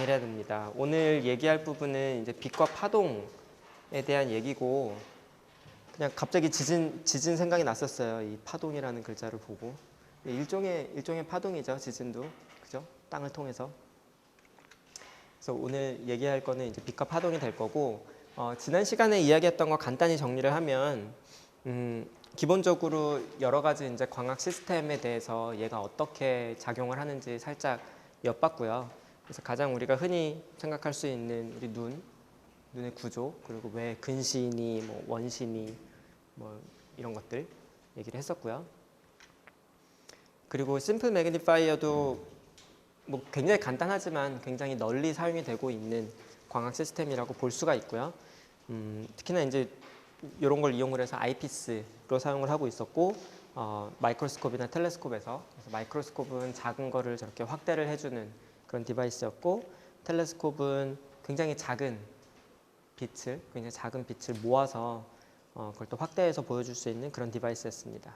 해야 됩니다. 오늘 얘기할 부분은 이제 빛과 파동에 대한 얘기고, 그냥 갑자기 지진 생각이 났었어요. 이 파동이라는 글자를 보고. 일종의 파동이죠, 지진도. 그죠? 땅을 통해서. 그래서 오늘 얘기할 거는 이제 빛과 파동이 될 거고, 지난 시간에 이야기했던 거 간단히 정리를 하면, 기본적으로 여러 가지 이제 광학 시스템에 대해서 얘가 어떻게 작용을 하는지 살짝 엿봤고요. 그래서 가장 우리가 흔히 생각할 수 있는 우리 눈의 구조, 그리고 왜 근신이, 뭐 원신이, 뭐 이런 것들 얘기를 했었고요. 그리고 심플 매그니파이어도 뭐 굉장히 간단하지만 굉장히 널리 사용이 되고 있는 광학 시스템이라고 볼 수가 있고요. 특히나 이제 이런 걸 이용을 해서 아이피스로 사용을 하고 있었고, 마이크로스콥이나 텔레스콥에서, 그래서 마이크로스콥은 작은 거를 저렇게 확대를 해주는 그런 디바이스였고, 텔레스콥은 굉장히 작은 빛을 모아서 그걸 또 확대해서 보여줄 수 있는 그런 디바이스였습니다.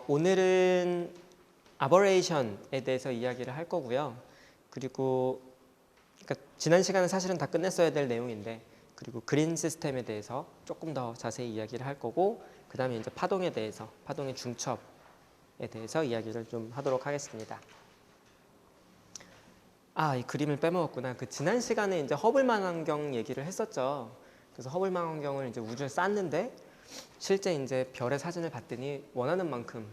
오늘은 아버레이션에 대해서 이야기를 할 거고요. 그리고 그러니까 지난 시간은 사실은 다 끝냈어야 될 내용인데, 그리고 그린 시스템에 대해서 조금 더 자세히 이야기를 할 거고, 그 다음에 이제 파동에 대해서, 파동의 중첩에 대해서 이야기를 좀 하도록 하겠습니다. 이 그림을 빼먹었구나. 그 지난 시간에 이제 허블 망원경 얘기를 했었죠. 그래서 허블 망원경을 이제 우주에 쐈는데, 실제 이제 별의 사진을 봤더니 원하는 만큼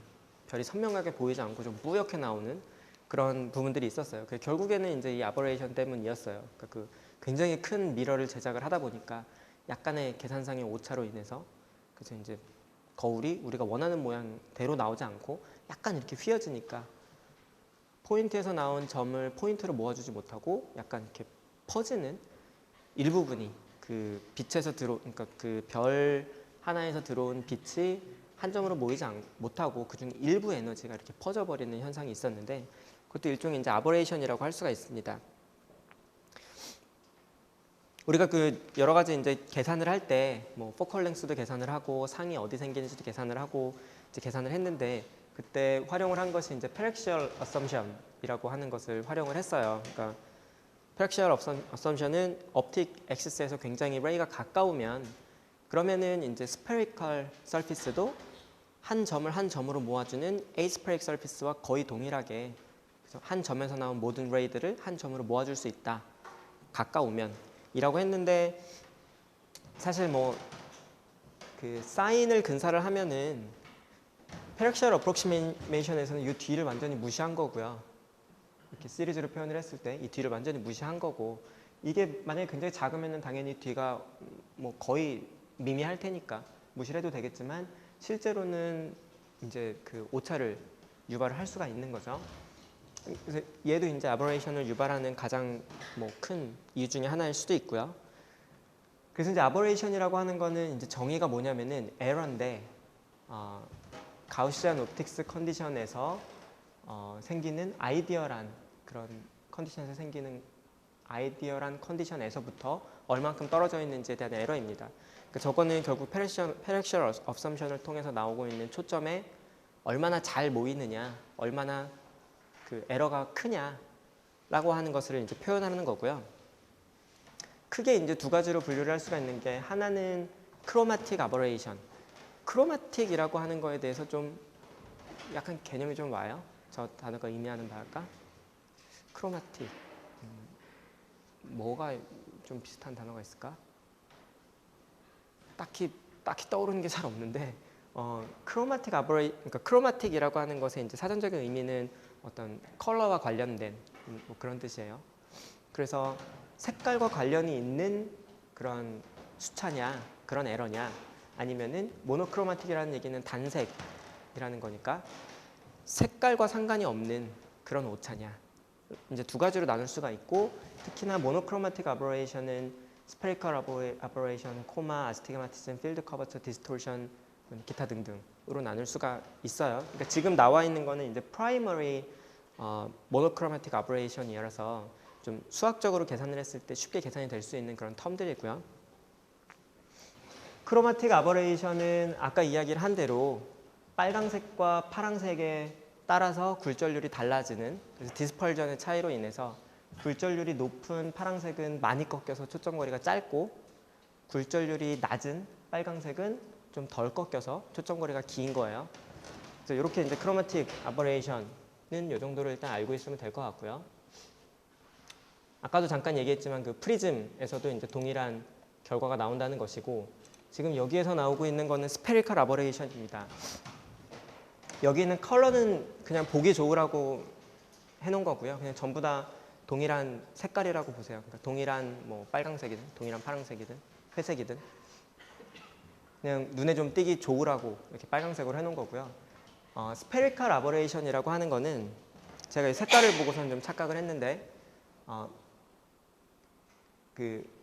별이 선명하게 보이지 않고 좀 뿌옇게 나오는 그런 부분들이 있었어요. 결국에는 이제 이 아버레이션 때문이었어요. 그러니까 그 굉장히 큰 미러를 제작을 하다 보니까 약간의 계산상의 오차로 인해서, 그래서 이제 거울이 우리가 원하는 모양대로 나오지 않고 약간 이렇게 휘어지니까 포인트에서 나온 점을 포인트로 모아주지 못하고 약간 이렇게 퍼지는 일부분이, 그 빛에서 그러니까 그 별 하나에서 들어온 빛이 한 점으로 모이지 못하고 그중 일부 에너지가 이렇게 퍼져버리는 현상이 있었는데, 그것도 일종의 이제 아버레이션이라고 할 수가 있습니다. 우리가 그 여러 가지 이제 계산을 할 때 뭐 포컬 랭스도 계산을 하고 상이 어디 생기는지도 계산을 하고 이제 계산을 했는데, 그때 활용을 한 것이 이제 페렉시얼 어썸션이라고 하는 것을 활용을 했어요. 그러니까 페렉시얼 어썸션은 옵틱 액시스에서 굉장히 레이가 가까우면, 그러면은 이제 스페리컬 서피스도 한 점을 한 점으로 모아주는 에이스페릭 서피스와 거의 동일하게, 그래서 한 점에서 나온 모든 레이들을 한 점으로 모아줄 수 있다, 가까우면 이라고 했는데, 사실 뭐 그 사인을 근사를 하면은 페렉시얼 어프록시메이션에서는 이 뒤를 완전히 무시한 거고요. 이렇게 시리즈로 표현을 했을 때 이 뒤를 완전히 무시한 거고, 이게 만약에 굉장히 작으면은 당연히 뒤가 뭐 거의 미미할 테니까 무시를 해도 되겠지만, 실제로는 이제 그 오차를 유발을 할 수가 있는 거죠. 그래서 얘도 이제 아버레이션을 유발하는 가장 뭐 큰 이유 중에 하나일 수도 있고요. 그래서 이제 아버레이션이라고 하는 거는 이제 정의가 뭐냐면은 에러인데, 가우시안 옵틱스 컨디션에서 생기는 아이디얼한 그런 컨디션에서 생기는 아이디얼한 컨디션에서부터 얼만큼 떨어져 있는지에 대한 에러입니다. 그러니까 저거는 결국 페렉시얼 어썸션을 통해서 나오고 있는 초점에 얼마나 잘 모이느냐, 얼마나 그 에러가 크냐라고 하는 것을 이제 표현하는 거고요. 크게 이제 두 가지로 분류를 할 수가 있는 게, 하나는 크로마틱 아버레이션. 크로마틱이라고 하는 거에 대해서 좀 약간 개념이 좀 와요. 저 단어가 의미하는 바랄까? 크로마틱. 뭐가 좀 비슷한 단어가 있을까? 딱히 떠오르는 게 잘 없는데, 그러니까 크로마틱이라고 하는 것의 이제 사전적인 의미는 어떤 컬러와 관련된 뭐 그런 뜻이에요. 그래서 색깔과 관련이 있는 그런 수차냐, 그런 에러냐, 아니면은 모노크로마틱이라는 얘기는 단색이라는 거니까 색깔과 상관이 없는 그런 오차냐, 이제 두 가지로 나눌 수가 있고, 특히나 모노크로마틱 아버레이션은 스페리컬 아버레이션, 코마, 아스티그마티즘, 필드 커버처, 디스토션, 기타 등등으로 나눌 수가 있어요. 그러니까 지금 나와 있는 거는 이제 프라이머리 모노크로마틱 아버레이션이라서 좀 수학적으로 계산을 했을 때 쉽게 계산이 될 수 있는 그런 텀들이고요. 크로마틱 아버레이션은 아까 이야기를 한 대로 빨강색과 파랑색의 따라서 굴절률이 달라지는, 그래서 디스펄전의 차이로 인해서 굴절률이 높은 파란색은 많이 꺾여서 초점거리가 짧고, 굴절률이 낮은 빨강색은 좀 덜 꺾여서 초점거리가 긴 거예요. 그래서 이렇게 이제 크로마틱 아버레이션은 이 정도로 일단 알고 있으면 될 것 같고요. 아까도 잠깐 얘기했지만 그 프리즘에서도 이제 동일한 결과가 나온다는 것이고, 지금 여기에서 나오고 있는 거는 스페리컬 아버레이션입니다. 여기 있는 컬러는 그냥 보기 좋으라고 해놓은 거고요. 그냥 전부 다 동일한 색깔이라고 보세요. 그러니까 동일한 뭐 빨강색이든 동일한 파란색이든 회색이든 그냥 눈에 좀 띄기 좋으라고 이렇게 빨강색으로 해놓은 거고요. 스페리컬 아버레이션이라고 하는 거는 제가 이 색깔을 보고서는 좀 착각을 했는데,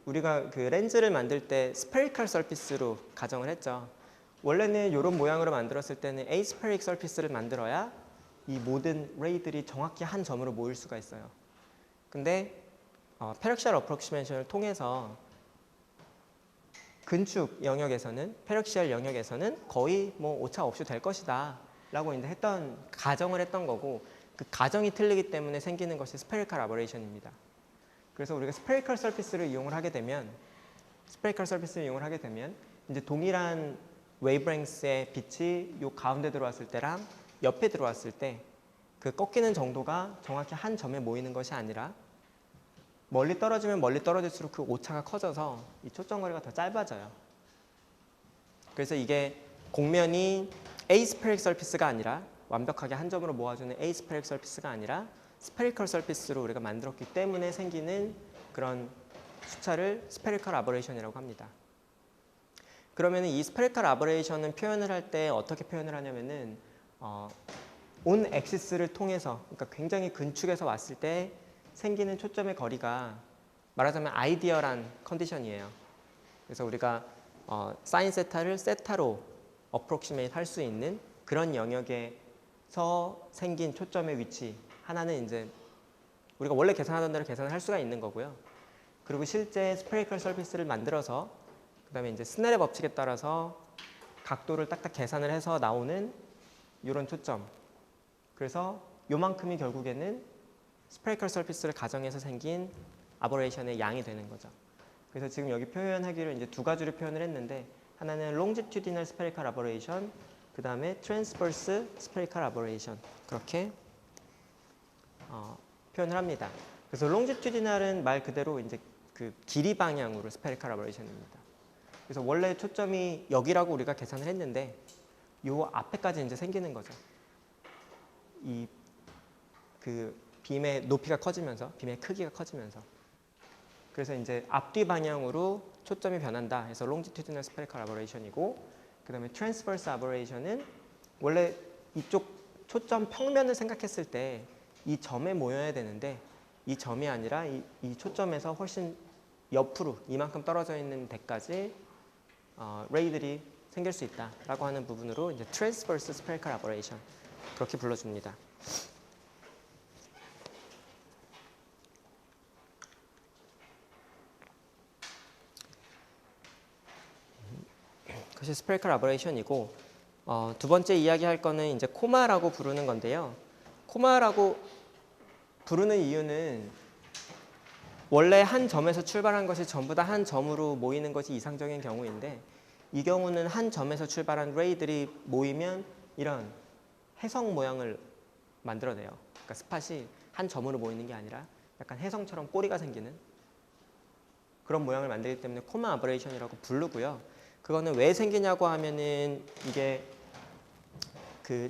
우리가 그 렌즈를 만들 때 스페리컬 서피스로 가정을 했죠. 원래는 이런 모양으로 만들었을 때는 에이스페릭 서피스를 만들어야 이 모든 레이들이 정확히 한 점으로 모일 수가 있어요. 근데 페럭시얼 어프로크시메이션을 통해서 근축 영역에서는, 페럭시얼 영역에서는 거의 뭐 오차 없이 될 것이다 라고 이제 가정을 했던 거고, 그 가정이 틀리기 때문에 생기는 것이 스페리컬 아버레이션입니다. 그래서 우리가 스페리컬 서피스를 이용을 하게 되면 이제 동일한 웨이브랭스의 빛이 요 가운데 들어왔을 때랑 옆에 들어왔을 때 그 꺾이는 정도가 정확히 한 점에 모이는 것이 아니라 멀리 떨어지면 멀리 떨어질수록 그 오차가 커져서 이 초점거리가 더 짧아져요. 그래서 이게 곡면이 에이스페릭 서피스가 아니라, 완벽하게 한 점으로 모아주는 에이스페릭 서피스가 아니라 스페리컬 서피스로 우리가 만들었기 때문에 생기는 그런 수차를 스페리컬 아버레이션이라고 합니다. 그러면 이 스페리컬 아버레이션은 표현을 할 때 어떻게 표현을 하냐면은 온 엑시스를 통해서, 그러니까 굉장히 근축에서 왔을 때 생기는 초점의 거리가 말하자면 아이디얼한 컨디션이에요. 그래서 우리가 사인 세타를 세타로 어프록시메이트 할 수 있는 그런 영역에서 생긴 초점의 위치 하나는 이제 우리가 원래 계산하던 대로 계산을 할 수가 있는 거고요. 그리고 실제 스페리컬 서피스를 만들어서 그다음에 이제 스넬의 법칙에 따라서 각도를 딱딱 계산을 해서 나오는 이런 초점. 그래서 요만큼이 결국에는 스페리컬 서피스를 가정해서 생긴 아버레이션의 양이 되는 거죠. 그래서 지금 여기 표현하기를 이제 두 가지로 표현을 했는데, 하나는 longitudinal spherical aberration, 그 다음에 transverse spherical aberration, 그렇게 표현을 합니다. 그래서 longitudinal은 말 그대로 이제 그 길이 방향으로 spherical aberration입니다. 그래서 원래 초점이 여기라고 우리가 계산을 했는데 요 앞에까지 이제 생기는 거죠. 이 그 빔의 높이가 커지면서, 빔의 크기가 커지면서. 그래서 이제 앞뒤 방향으로 초점이 변한다 해서 longitudinal spherical aberration이고, 그 다음에 transverse aberration은 원래 이쪽 초점 평면을 생각했을 때 이 점에 모여야 되는데 이 점이 아니라 이 초점에서 훨씬 옆으로 이만큼 떨어져 있는 데까지 레이들이 생길 수 있다라고 하는 부분으로 이제 transverse spherical aberration 그렇게 불러줍니다. 그것이 스페리컬 아버레이션이고, 두 번째 이야기할 거는 이제 코마라고 부르는 건데요. 코마라고 부르는 이유는 원래 한 점에서 출발한 것이 전부 다 한 점으로 모이는 것이 이상적인 경우인데, 이 경우는 한 점에서 출발한 레이들이 모이면 이런 혜성 모양을 만들어내요. 그러니까 스팟이 한 점으로 모이는 게 아니라 약간 혜성처럼 꼬리가 생기는 그런 모양을 만들기 때문에 코마 아버레이션이라고 부르고요. 그거는 왜 생기냐고 하면은 이게 그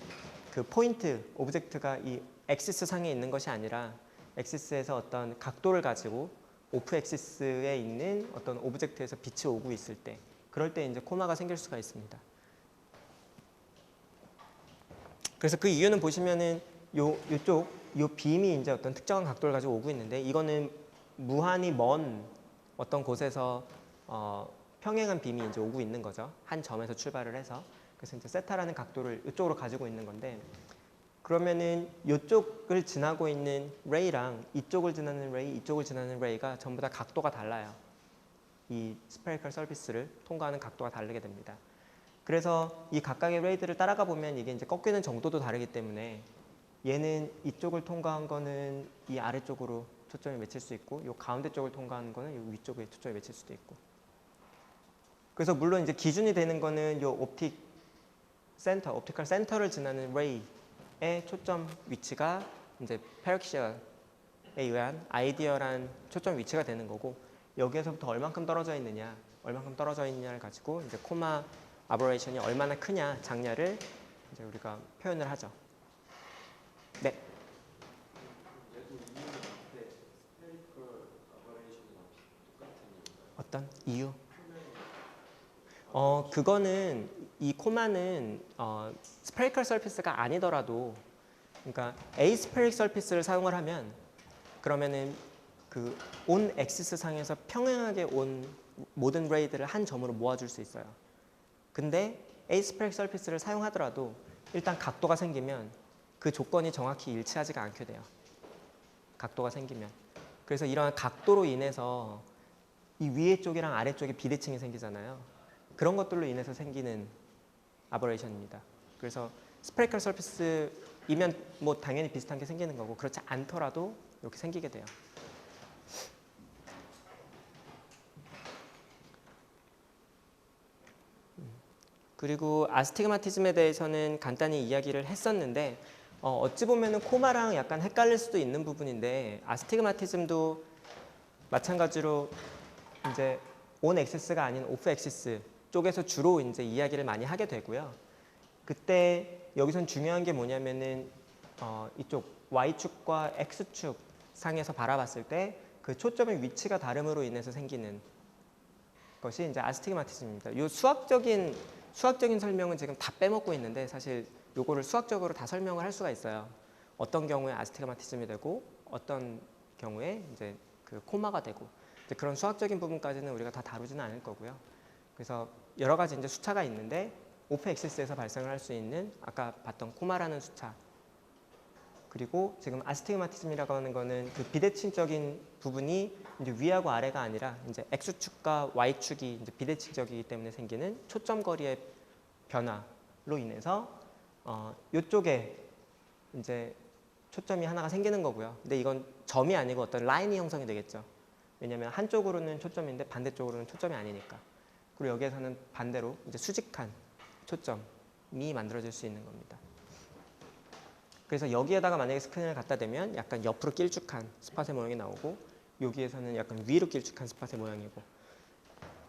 포인트 오브젝트가 이 엑시스 상에 있는 것이 아니라 엑시스에서 어떤 각도를 가지고 오프 엑시스에 있는 어떤 오브젝트에서 빛이 오고 있을 때, 그럴 때 이제 코마가 생길 수가 있습니다. 그래서 그 이유는 보시면은 요쪽 요 빔이 이제 어떤 특정한 각도를 가지고 오고 있는데, 이거는 무한히 먼 어떤 곳에서 평행한 빔이 이제 오고 있는 거죠. 한 점에서 출발을 해서. 그래서 이제 세타라는 각도를 이쪽으로 가지고 있는 건데, 그러면은 이쪽을 지나고 있는 레이랑 이쪽을 지나는 레이, 이쪽을 지나는 레이가 전부 다 각도가 달라요. 이 스페리컬 서피스를 통과하는 각도가 다르게 됩니다. 그래서 이 각각의 레이들을 따라가 보면 이게 이제 꺾이는 정도도 다르기 때문에 얘는 이쪽을 통과한 거는 이 아래쪽으로 초점이 맺힐 수 있고 이 가운데 쪽을 통과하는 거는 이 위쪽에 초점이 맺힐 수도 있고. 그래서 물론 이제 기준이 되는 거는 이 옵티컬 센터를 지나는 레이의 초점 위치가 이제 페렉시얼에 의한 아이디얼한 초점 위치가 되는 거고, 여기에서부터 얼만큼 떨어져 있느냐를 가지고 이제 코마 아버레이션이 얼마나 크냐 장냐를 이제 우리가 표현을 하죠. 네. 어떤 이유? 그거는 이 코마는 스페리컬 서피스가 아니더라도, 그러니까 에이스페릭 서피스를 사용을 하면 그러면은 그 온 엑시스 상에서 평행하게 온 모든 레이들을 한 점으로 모아줄 수 있어요. 근데 에이스페릭 서피스를 사용하더라도 일단 각도가 생기면 그 조건이 정확히 일치하지가 않게 돼요. 각도가 생기면. 그래서 이러한 각도로 인해서 이 위에 쪽이랑 아래 쪽에 비대칭이 생기잖아요. 그런 것들로 인해서 생기는 아버레이션입니다. 그래서 스페리컬 서피스이면 뭐 당연히 비슷한 게 생기는 거고, 그렇지 않더라도 이렇게 생기게 돼요. 그리고 아스티그마티즘에 대해서는 간단히 이야기를 했었는데, 어찌 보면은 코마랑 약간 헷갈릴 수도 있는 부분인데, 아스티그마티즘도 마찬가지로 이제 온 엑시스가 아닌 오프 엑시스 쪽에서 주로 이제 이야기를 많이 하게 되고요. 그때 여기선 중요한 게 뭐냐면은 이쪽 y축과 x축 상에서 바라봤을 때 그 초점의 위치가 다름으로 인해서 생기는 것이 이제 아스티그마티즘입니다. 이 수학적인 설명은 지금 다 빼먹고 있는데, 사실 요거를 수학적으로 다 설명을 할 수가 있어요. 어떤 경우에 아스티그마티즘이 되고 어떤 경우에 이제 그 코마가 되고, 이제 그런 수학적인 부분까지는 우리가 다 다루지는 않을 거고요. 그래서 여러 가지 이제 숫자가 있는데, 오프 엑시스에서 발생을 할 수 있는 아까 봤던 코마라는 숫자, 그리고 지금 아스티그마티즘이라고 하는 거는 그 비대칭적인 부분이 이제 위하고 아래가 아니라 이제 x축과 y축이 이제 비대칭적이기 때문에 생기는 초점 거리의 변화로 인해서 이쪽에 이제 초점이 하나가 생기는 거고요. 근데 이건 점이 아니고 어떤 라인이 형성이 되겠죠. 왜냐하면 한쪽으로는 초점인데 반대쪽으로는 초점이 아니니까. 그리고 여기에서는 반대로 이제 수직한 초점이 만들어질 수 있는 겁니다. 그래서 여기에다가 만약에 스크린을 갖다 대면 약간 옆으로 길쭉한 스팟의 모양이 나오고, 여기에서는 약간 위로 길쭉한 스팟의 모양이고,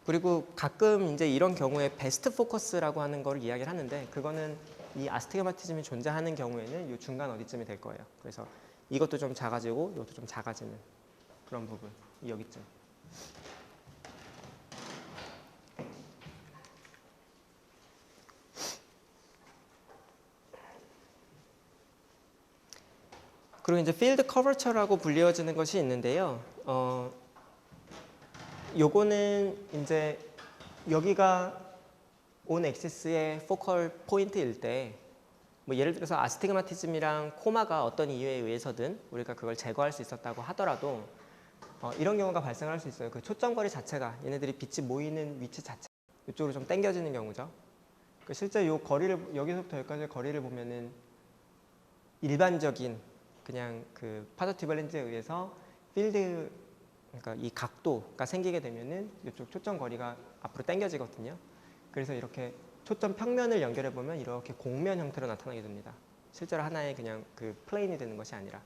그리고 가끔 이제 이런 경우에 베스트 포커스라고 하는 걸 이야기를 하는데, 그거는 이 아스티그마티즘이 존재하는 경우에는 이 중간 어디쯤이 될 거예요. 그래서 이것도 좀 작아지고 이것도 좀 작아지는 그런 부분, 여기쯤. 그리고 이제 필드 커버처라고 불리워지는 것이 있는데요. 요거는 이제 여기가 온 엑시스의 포컬 포인트일 때, 뭐 예를 들어서 아스티그마티즘이랑 코마가 어떤 이유에 의해서든 우리가 그걸 제거할 수 있었다고 하더라도 이런 경우가 발생할 수 있어요. 그 초점거리 자체가, 얘네들이 빛이 모이는 위치 자체 이쪽으로 좀 당겨지는 경우죠. 실제 요 거리를, 여기서부터 여기까지의 거리를 보면은 일반적인 그냥 그 파더티브 렌즈에 의해서 필드, 그러니까 이 각도가 생기게 되면은 이쪽 초점 거리가 앞으로 당겨지거든요. 그래서 이렇게 초점 평면을 연결해 보면 이렇게 공면 형태로 나타나게 됩니다. 실제로 하나의 그냥 그 플레인이 되는 것이 아니라.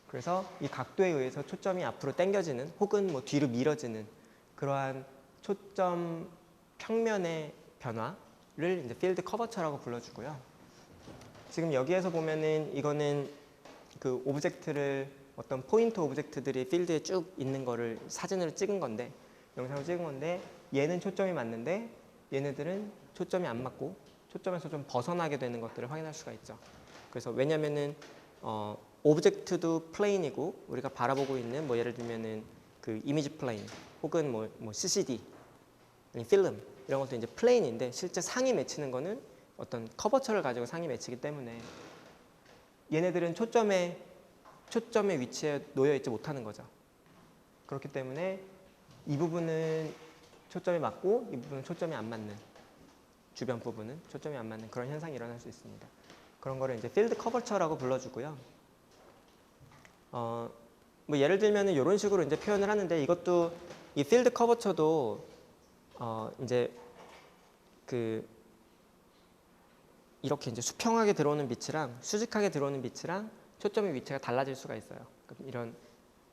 그래서 이 각도에 의해서 초점이 앞으로 당겨지는 혹은 뭐 뒤로 밀어지는 그러한 초점 평면의 변화를 이제 필드 커버처라고 불러주고요. 지금 여기에서 보면은 이거는 그 오브젝트를, 어떤 포인트 오브젝트들이 필드에 쭉 있는 거를 사진으로 찍은 건데, 영상으로 찍은 건데, 얘는 초점이 맞는데 얘네들은 초점이 안 맞고 초점에서 좀 벗어나게 되는 것들을 확인할 수가 있죠. 그래서 왜냐면은 오브젝트도 플레인이고 우리가 바라보고 있는 뭐 예를 들면은 그 이미지 플레인 혹은 뭐 CCD 아니 필름 이런 것도 이제 플레인인데, 실제 상이 맺히는 거는 어떤 커버처를 가지고 상이 맺히기 때문에 얘네들은 초점의 위치에 놓여 있지 못하는 거죠. 그렇기 때문에 이 부분은 초점이 맞고 이 부분은 초점이 안 맞는, 주변 부분은 초점이 안 맞는 그런 현상이 일어날 수 있습니다. 그런 거를 이제 필드 커버처라고 불러주고요. 뭐 예를 들면은 이런 식으로 이제 표현을 하는데, 이것도 이 필드 커버처도 이제 그 이렇게 이제 수평하게 들어오는 빛이랑 수직하게 들어오는 빛이랑 초점의 위치가 달라질 수가 있어요. 이런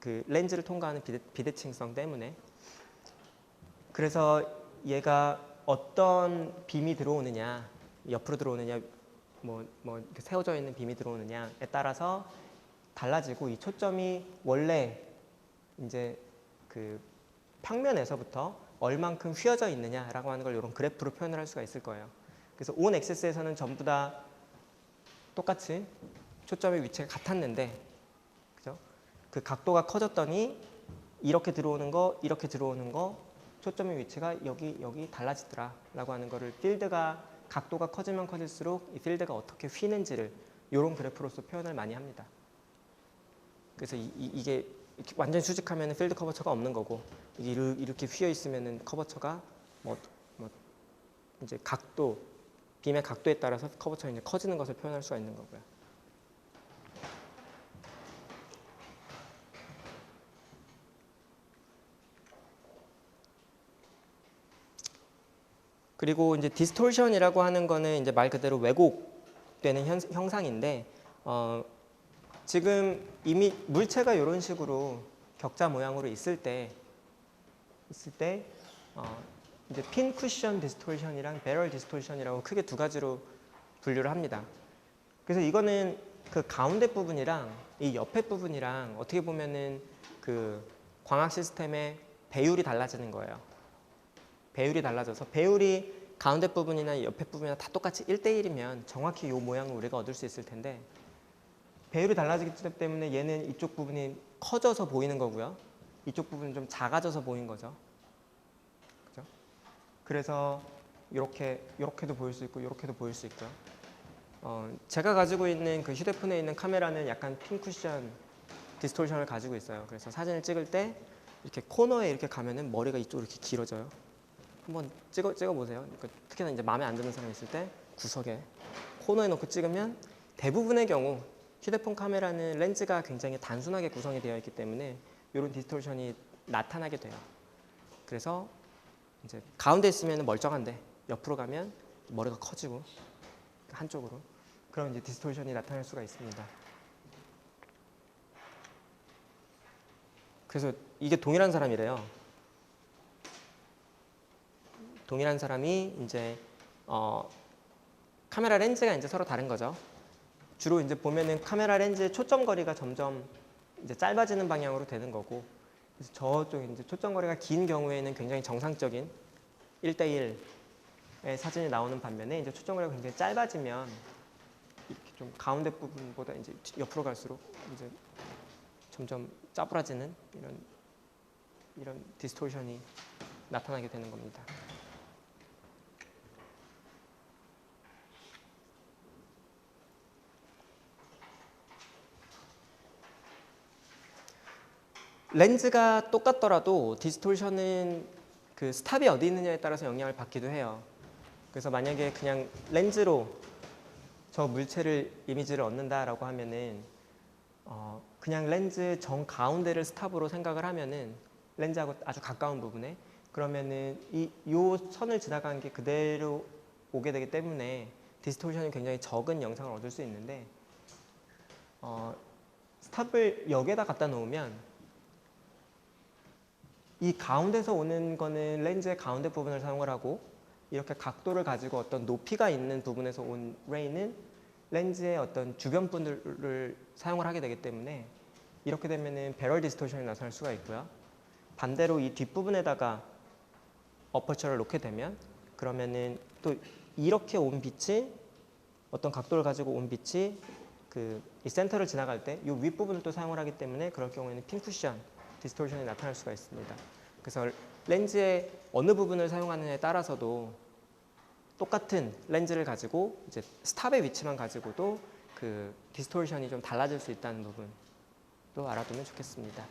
그 렌즈를 통과하는 비대칭성 때문에. 그래서 얘가 어떤 빔이 들어오느냐, 옆으로 들어오느냐, 뭐 이렇게 세워져 있는 빔이 들어오느냐에 따라서 달라지고, 이 초점이 원래 이제 그 평면에서부터 얼만큼 휘어져 있느냐라고 하는 걸 이런 그래프로 표현을 할 수가 있을 거예요. 그래서 온 엑세스에서는 전부 다 똑같이 초점의 위치가 같았는데, 그죠? 그 각도가 커졌더니 이렇게 들어오는 거, 이렇게 들어오는 거, 초점의 위치가 여기 달라지더라라고 하는 거를 필드가 각도가 커지면 커질수록 이 필드가 어떻게 휘는지를 이런 그래프로서 표현을 많이 합니다. 그래서 이게 완전 수직하면 필드 커버처가 없는 거고, 이렇게 휘어 있으면은 커버처가 뭐 이제 각도, 빔의 각도에 따라서 커버처가 이제 커지는 것을 표현할 수가 있는 거고요. 그리고 이제 디스토션이라고 하는 거는 이제 말 그대로 왜곡되는 형상인데, 지금 이미 물체가 이런 식으로 격자 모양으로 있을 때 이제 핀 쿠션 디스토션이랑 배럴 디스토션이라고 크게 두 가지로 분류를 합니다. 그래서 이거는 그 가운데 부분이랑 이 옆에 부분이랑 어떻게 보면은 그 광학 시스템의 배율이 달라지는 거예요. 배율이 달라져서, 배율이 가운데 부분이나 옆에 부분이나 다 똑같이 1대1이면 정확히 이 모양을 우리가 얻을 수 있을 텐데, 배율이 달라지기 때문에 얘는 이쪽 부분이 커져서 보이는 거고요. 이쪽 부분은 좀 작아져서 보이는 거죠. 그죠? 그래서 이렇게도 보일 수 있고 이렇게도 보일 수 있고요. 제가 가지고 있는 그 휴대폰에 있는 카메라는 약간 핀 쿠션 디스토션을 가지고 있어요. 그래서 사진을 찍을 때 이렇게 코너에 이렇게 가면은 머리가 이쪽으로 이렇게 길어져요. 한번 찍어 보세요. 특히나 이제 마음에 안 드는 사람이 있을 때 구석에 코너에 놓고 찍으면, 대부분의 경우 휴대폰 카메라는 렌즈가 굉장히 단순하게 구성이 되어 있기 때문에 이런 디스토션이 나타나게 돼요. 그래서 이제 가운데 있으면 멀쩡한데 옆으로 가면 머리가 커지고 한쪽으로, 그럼 이제 디스토션이 나타날 수가 있습니다. 그래서 이게 동일한 사람이래요. 동일한 사람이 이제 카메라 렌즈가 이제 서로 다른 거죠. 주로 이제 보면은 카메라 렌즈의 초점 거리가 점점 이제 짧아지는 방향으로 되는 거고, 그래서 저쪽 이제 초점 거리가 긴 경우에는 굉장히 정상적인 1대1의 사진이 나오는 반면에, 이제 초점 거리가 굉장히 짧아지면 이렇게 좀 가운데 부분보다 이제 옆으로 갈수록 이제 점점 짜부라지는 이런 디스토션이 나타나게 되는 겁니다. 렌즈가 똑같더라도 디스토션은 그 스탑이 어디 있느냐에 따라서 영향을 받기도 해요. 그래서 만약에 그냥 렌즈로 저 물체를 이미지를 얻는다라고 하면은 그냥 렌즈 정 가운데를 스탑으로 생각을 하면은, 렌즈하고 아주 가까운 부분에, 그러면은 요 선을 지나간 게 그대로 오게 되기 때문에 디스토션이 굉장히 적은 영상을 얻을 수 있는데, 스탑을 여기에다 갖다 놓으면 이 가운데서 오는 거는 렌즈의 가운데 부분을 사용을 하고, 이렇게 각도를 가지고 어떤 높이가 있는 부분에서 온 레이는 렌즈의 어떤 주변 부분을 사용을 하게 되기 때문에, 이렇게 되면은 배럴 디스토션이 나타날 수가 있고요. 반대로 이 뒷부분에다가 어퍼처를 놓게 되면, 그러면은 또 이렇게 온 빛이, 어떤 각도를 가지고 온 빛이 이 센터를 지나갈 때 이 윗부분을 또 사용을 하기 때문에, 그럴 경우에는 핀 쿠션 디스토션이 나타날 수가 있습니다. 그래서 렌즈의 어느 부분을 사용하느냐에 따라서도 똑같은 렌즈를 가지고 이제 스탑의 위치만 가지고도 그 디스토션이 좀 달라질 수 있다는 부분도 알아두면 좋겠습니다.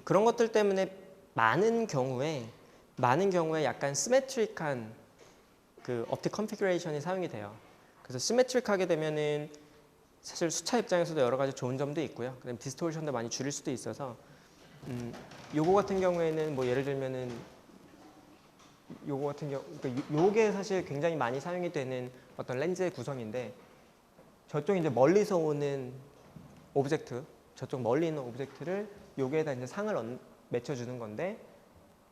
그런 것들 때문에 많은 경우에 많은 경우에 약간 시메트릭한 그 옵틱 컨피규레이션이 사용이 돼요. 그래서 시메트릭하게 되면은 사실 수차 입장에서도 여러 가지 좋은 점도 있고요. 그다음에 디스토션도 많이 줄일 수도 있어서 요거 같은 경우에는 뭐 예를 들면은 요거 같은 경우 그러니까 요게 사실 굉장히 많이 사용이 되는 어떤 렌즈의 구성인데 저쪽 이제 멀리서 오는 오브젝트 저쪽 멀리 있는 오브젝트를 요게에다 이제 상을 맺혀주는 건데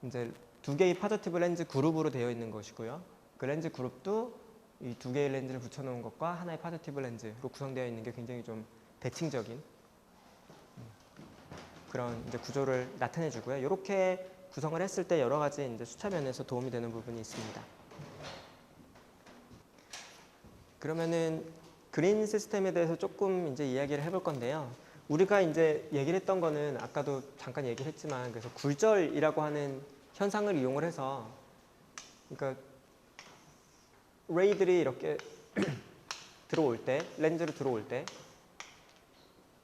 이제 두 개의 파저티브 렌즈 그룹으로 되어 있는 것이고요. 그 렌즈 그룹도 이 두 개의 렌즈를 붙여놓은 것과 하나의 파저티브 렌즈로 구성되어 있는 게 굉장히 좀 대칭적인 그런 이제 구조를 나타내주고요. 이렇게 구성을 했을 때 여러 가지 이제 수차 면에서 도움이 되는 부분이 있습니다. 그러면은 그린 시스템에 대해서 조금 이제 이야기를 해볼 건데요. 우리가 이제 얘기를 했던 거는 아까도 잠깐 얘기를 했지만 그래서 굴절이라고 하는 현상을 이용을 해서 그러니까 레이들이 이렇게 들어올 때 렌즈로 들어올 때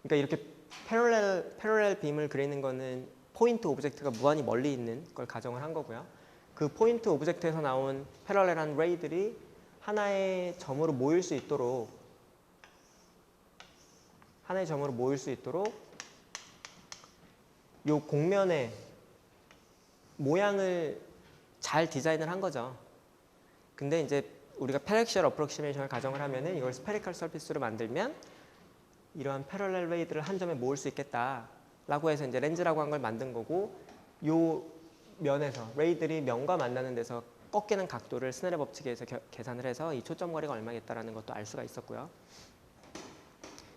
그러니까 이렇게 패러렐 빔을 그리는 거는 포인트 오브젝트가 무한히 멀리 있는 걸 가정을 한 거고요. 그 포인트 오브젝트에서 나온 패러렐한 레이들이 하나의 점으로 모일 수 있도록 요 공면의 모양을 잘 디자인을 한 거죠. 근데 이제 우리가 페렉시얼 어프록시메이션을 가정을 하면은 이걸 스페리컬 서피스로 만들면 이러한 패러렐 레이들을 한 점에 모을 수 있겠다라고 해서 이제 렌즈라고 한 걸 만든 거고 요 면에서 레이들이 면과 만나는 데서 꺾이는 각도를 스넬의 법칙에 의해서 계산을 해서 이 초점 거리가 얼마겠다라는 것도 알 수가 있었고요.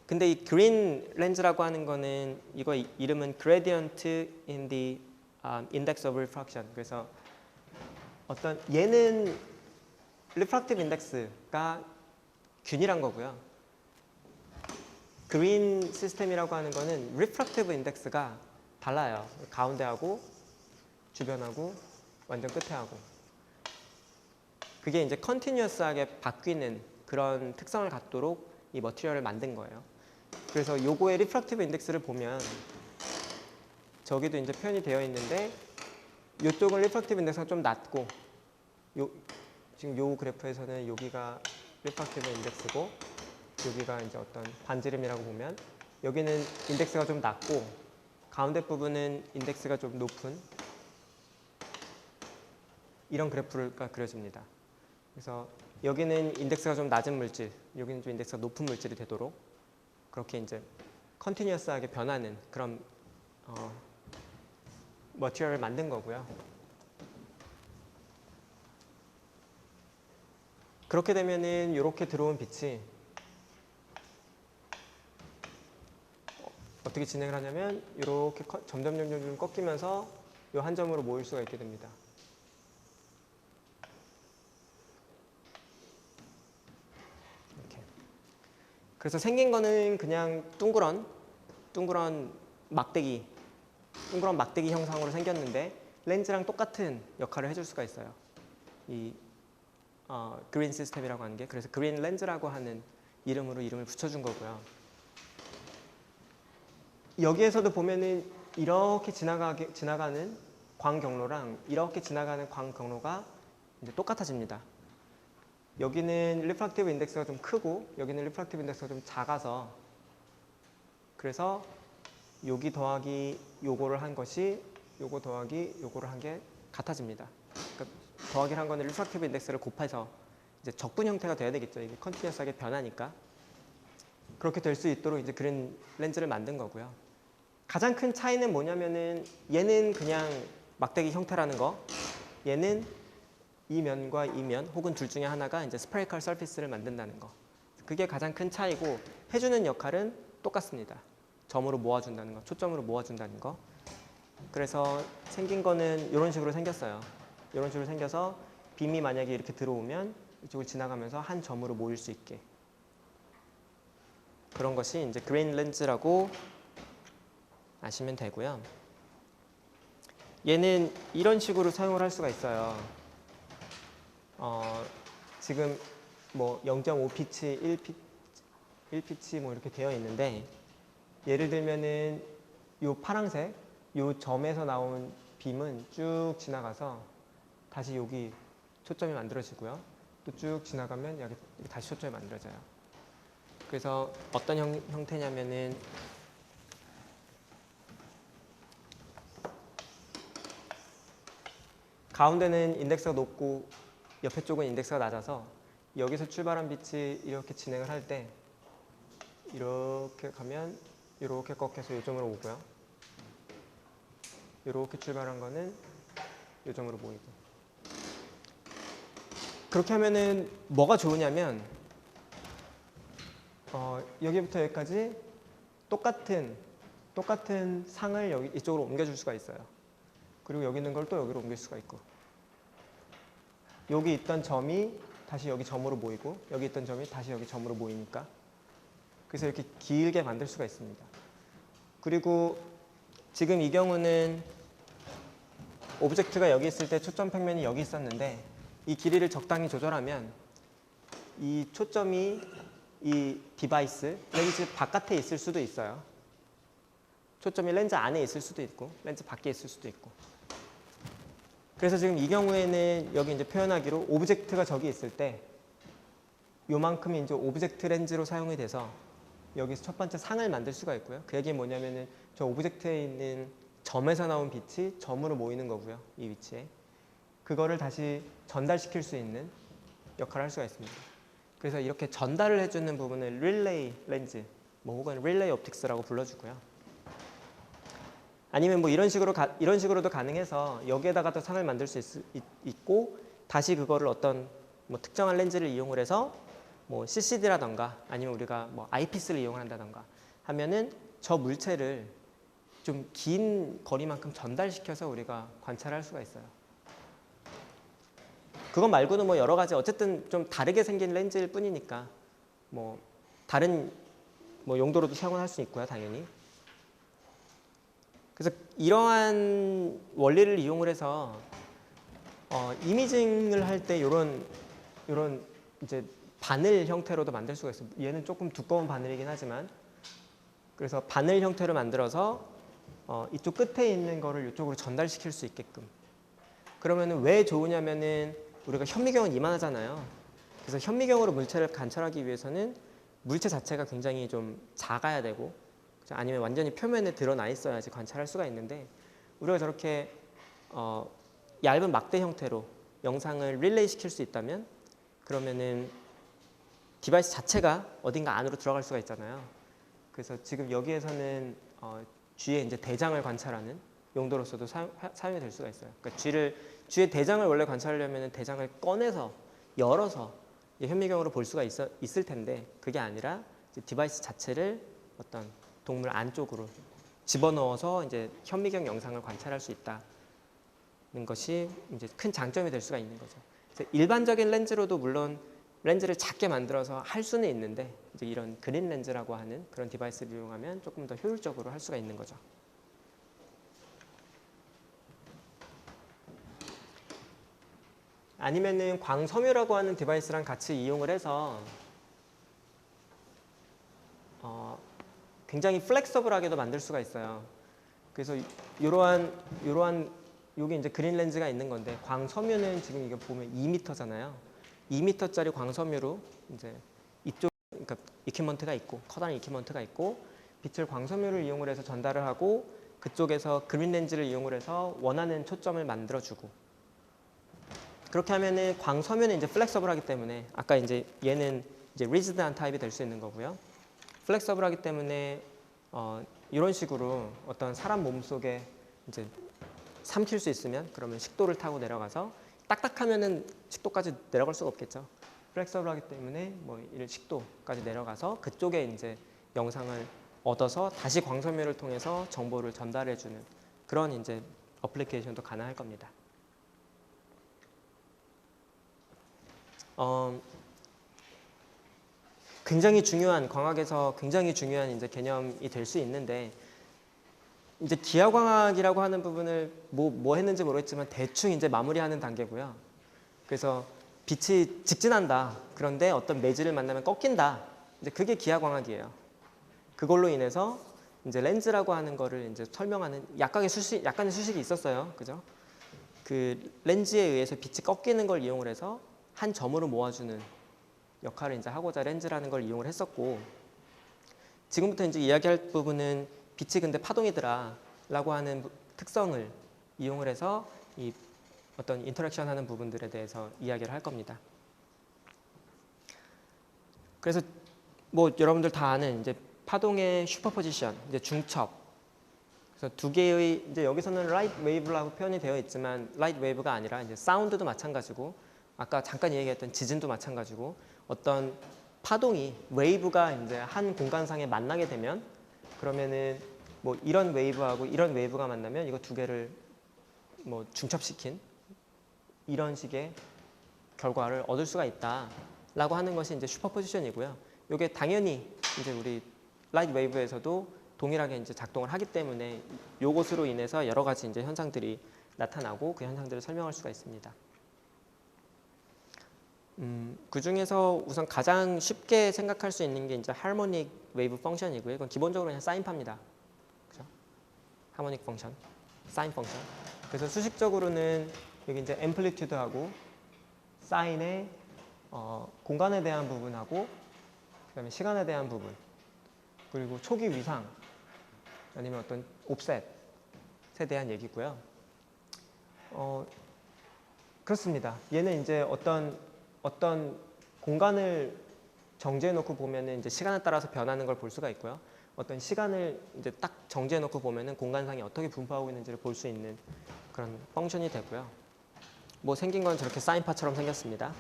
근데 이 그린 렌즈라고 하는 거는 이거 이름은 gradient in the index of refraction. 그래서 어떤 얘는 refractive index가 균일한 거고요. 그린 시스템이라고 하는 거는 refractive index가 달라요. 가운데하고 주변하고 완전 끝에하고. 그게 이제 컨티뉴어스하게 바뀌는 그런 특성을 갖도록 이 머티리얼을 만든 거예요. 그래서 요거의 리프락티브 인덱스를 보면 저기도 이제 표현이 되어 있는데 요쪽은 리프락티브 인덱스가 좀 낮고 지금 요 그래프에서는 여기가 리프락티브 인덱스고 여기가 이제 어떤 반지름이라고 보면 여기는 인덱스가 좀 낮고 가운데 부분은 인덱스가 좀 높은 이런 그래프가 그려집니다. 그래서 여기는 인덱스가 좀 낮은 물질, 여기는 좀 인덱스가 높은 물질이 되도록 그렇게 이제 컨티뉴어스하게 변하는 그런 머티리얼을 만든 거고요. 그렇게 되면은 이렇게 들어온 빛이 어떻게 진행을 하냐면 이렇게 점점 꺾이면서 이 한 점으로 모일 수가 있게 됩니다. 이렇게. 그래서 생긴 거는 그냥 둥그런 막대기 형상으로 생겼는데 렌즈랑 똑같은 역할을 해줄 수가 있어요. 이 그린 시스템이라고 하는 게 그래서 그린 렌즈라고 하는 이름을 붙여준 거고요. 여기에서도 보면은 이렇게 지나가는 광 경로랑 이렇게 지나가는 광 경로가 이제 똑같아집니다. 여기는 리프락티브 인덱스가 좀 크고 여기는 리프락티브 인덱스가 좀 작아서 그래서 여기 더하기 요거를 한 것이 요거 더하기 요거를 한 게 같아집니다. 그러니까 더하기를 한 거는 리프락티브 인덱스를 곱해서 이제 적분 형태가 돼야 되겠죠. 이게 컨티뉴어스하게 변하니까 그렇게 될 수 있도록 이제 그린 렌즈를 만든 거고요. 가장 큰 차이는 뭐냐면은 얘는 그냥 막대기 형태라는 거, 얘는 이 면과 이 면 혹은 둘 중에 하나가 이제 스페리컬 서피스를 만든다는 거. 그게 가장 큰 차이고 해주는 역할은 똑같습니다. 점으로 모아준다는 거, 초점으로 모아준다는 거. 그래서 생긴 거는 이런 식으로 생겼어요. 이런 식으로 생겨서 빔이 만약에 이렇게 들어오면 이쪽을 지나가면서 한 점으로 모일 수 있게 그런 것이 이제 그린 렌즈라고 아시면 되고요. 얘는 이런 식으로 사용을 할 수가 있어요. 지금 뭐 0.5피치, 1피치 뭐 이렇게 되어 있는데 예를 들면은 요 파란색 요 점에서 나온 빔은 쭉 지나가서 다시 여기 초점이 만들어지고요. 또 쭉 지나가면 여기 다시 초점이 만들어져요. 그래서 어떤 형태냐면은 가운데는 인덱스가 높고 옆에 쪽은 인덱스가 낮아서 여기서 출발한 빛이 이렇게 진행을 할 때 이렇게 가면 이렇게 꺾여서 요점으로 오고요. 이렇게 출발한 거는 요점으로 모이고. 그렇게 하면은 뭐가 좋으냐면 여기부터 여기까지 똑같은 상을 여기 이쪽으로 옮겨줄 수가 있어요. 그리고 여기 있는 걸 또 여기로 옮길 수가 있고, 여기 있던 점이 다시 여기 점으로 모이고, 여기 있던 점이 다시 여기 점으로 모이니까, 그래서 이렇게 길게 만들 수가 있습니다. 그리고 지금 이 경우는 오브젝트가 여기 있을 때 초점 평면이 여기 있었는데 이 길이를 적당히 조절하면 이 초점이 이 디바이스, 렌즈 바깥에 있을 수도 있어요. 초점이 렌즈 안에 있을 수도 있고 렌즈 밖에 있을 수도 있고. 그래서 지금 이 경우에는 여기 이제 표현하기로 오브젝트가 저기 있을 때 요만큼이 이제 오브젝트 렌즈로 사용이 돼서 여기서 첫 번째 상을 만들 수가 있고요. 그 얘기는 뭐냐면은 저 오브젝트에 있는 점에서 나온 빛이 점으로 모이는 거고요. 이 위치에. 그거를 다시 전달시킬 수 있는 역할을 할 수가 있습니다. 그래서 이렇게 전달을 해주는 부분을 릴레이 렌즈, 뭐 혹은 릴레이 옵틱스라고 불러주고요. 아니면 뭐 이런 식으로도 가능해서 여기에다가 또 상을 만들 수 있고 다시 그거를 어떤 뭐 특정한 렌즈를 이용을 해서 뭐 CCD라던가 아니면 우리가 뭐 아이피스를 이용을 한다던가 하면은 저 물체를 좀 긴 거리만큼 전달시켜서 우리가 관찰할 수가 있어요. 그것 말고는 뭐 여러 가지 어쨌든 좀 다르게 생긴 렌즈일 뿐이니까 뭐 다른 뭐 용도로도 사용을 할 수 있고요, 당연히. 그래서 이러한 원리를 이용을 해서 이미징을 할 때 이런 이제 바늘 형태로도 만들 수가 있어요. 얘는 조금 두꺼운 바늘이긴 하지만 그래서 바늘 형태로 만들어서 이쪽 끝에 있는 거를 이쪽으로 전달시킬 수 있게끔. 그러면은 왜 좋으냐면은 우리가 현미경은 이만하잖아요. 그래서 현미경으로 물체를 관찰하기 위해서는 물체 자체가 굉장히 좀 작아야 되고 아니면 완전히 표면에 드러나 있어야지 관찰할 수가 있는데 우리가 저렇게 얇은 막대 형태로 영상을 릴레이 시킬 수 있다면 그러면은 디바이스 자체가 어딘가 안으로 들어갈 수가 있잖아요. 그래서 지금 여기에서는 쥐의 이제 대장을 관찰하는 용도로서도 사용이 될 수가 있어요. 그러니까 쥐의 대장을 원래 관찰하려면 대장을 꺼내서 열어서 현미경으로 볼 수가 있을 텐데 그게 아니라 이제 디바이스 자체를 어떤 동물 안쪽으로 집어넣어서 이제 현미경 영상을 관찰할 수 있다는 것이 이제 큰 장점이 될 수가 있는 거죠. 그래서 일반적인 렌즈로도 물론 렌즈를 작게 만들어서 할 수는 있는데 이제 이런 그린 렌즈라고 하는 그런 디바이스를 이용하면 조금 더 효율적으로 할 수가 있는 거죠. 아니면은 광섬유라고 하는 디바이스랑 같이 이용을 해서 굉장히 플렉서블하게도 만들 수가 있어요. 그래서 이러한 여기 이제 그린 렌즈가 있는 건데 광섬유는 지금 이거 보면 2m잖아요. 2m짜리 광섬유로 이제 이쪽 그러니까 이퀴먼트가 있고 커다란 이퀴먼트가 있고 빛을 광섬유를 이용을 해서 전달을 하고 그쪽에서 그린 렌즈를 이용을 해서 원하는 초점을 만들어주고 그렇게 하면은 광섬유는 이제 플렉서블하기 때문에 아까 이제 얘는 이제 리지드한 타입이 될 수 있는 거고요. 플렉서블하기 때문에 이런 식으로 어떤 사람 몸 속에 이제 삼킬 수 있으면 그러면 식도를 타고 내려가서 딱딱하면은 식도까지 내려갈 수가 없겠죠. 플렉서블하기 때문에 뭐 이런 식도까지 내려가서 그쪽에 이제 영상을 얻어서 다시 광섬유를 통해서 정보를 전달해주는 그런 이제 어플리케이션도 가능할 겁니다. 굉장히 중요한 광학에서 굉장히 중요한 이제 개념이 될 수 있는데 이제 기하광학이라고 하는 부분을 뭐 했는지 모르겠지만 대충 이제 마무리하는 단계고요. 그래서 빛이 직진한다. 그런데 어떤 매질을 만나면 꺾인다. 이제 그게 기하광학이에요. 그걸로 인해서 이제 렌즈라고 하는 거를 이제 설명하는 약간의 수식이 있었어요. 그죠? 그 렌즈에 의해서 빛이 꺾이는 걸 이용을 해서 한 점으로 모아주는 역할을 이제 하고자 렌즈라는 걸 이용을 했었고, 지금부터 이제 이야기할 부분은 빛이 근데 파동이더라 라고 하는 특성을 이용을 해서 이 어떤 인터랙션 하는 부분들에 대해서 이야기를 할 겁니다. 그래서 뭐 여러분들 다 아는 이제 파동의 슈퍼포지션, 이제 중첩. 그래서 두 개의 이제 여기서는 라이트 웨이브라고 표현이 되어 있지만 라이트 웨이브가 아니라 이제 사운드도 마찬가지고 아까 잠깐 얘기했던 지진도 마찬가지고 어떤 파동이 웨이브가 이제 한 공간상에 만나게 되면 그러면은 뭐 이런 웨이브하고 이런 웨이브가 만나면 이거 두 개를 뭐 중첩시킨 이런 식의 결과를 얻을 수가 있다라고 하는 것이 이제 슈퍼포지션이고요. 이게 당연히 이제 우리 라이트 웨이브에서도 동일하게 이제 작동을 하기 때문에 이것으로 인해서 여러 가지 이제 현상들이 나타나고 그 현상들을 설명할 수가 있습니다. 그 중에서 우선 가장 쉽게 생각할 수 있는 게 이제 하모닉 웨이브 펑션이고요. 이건 기본적으로 그냥 사인파입니다. 그죠? 하모닉 펑션, 사인 펑션. 그래서 수식적으로는 여기 이제 앰플리튜드하고 사인의 공간에 대한 부분하고 그다음에 시간에 대한 부분 그리고 초기 위상 아니면 어떤 옵셋에 대한 얘기고요. 그렇습니다. 얘는 이제 어떤 공간을 정지해 놓고 보면은 이제 시간에 따라서 변하는 걸 볼 수가 있고요. 어떤 시간을 이제 딱 정지해 놓고 보면은 공간상에 어떻게 분포하고 있는지를 볼 수 있는 그런 펑션이 되고요. 뭐 생긴 건 저렇게 사인파처럼 생겼습니다.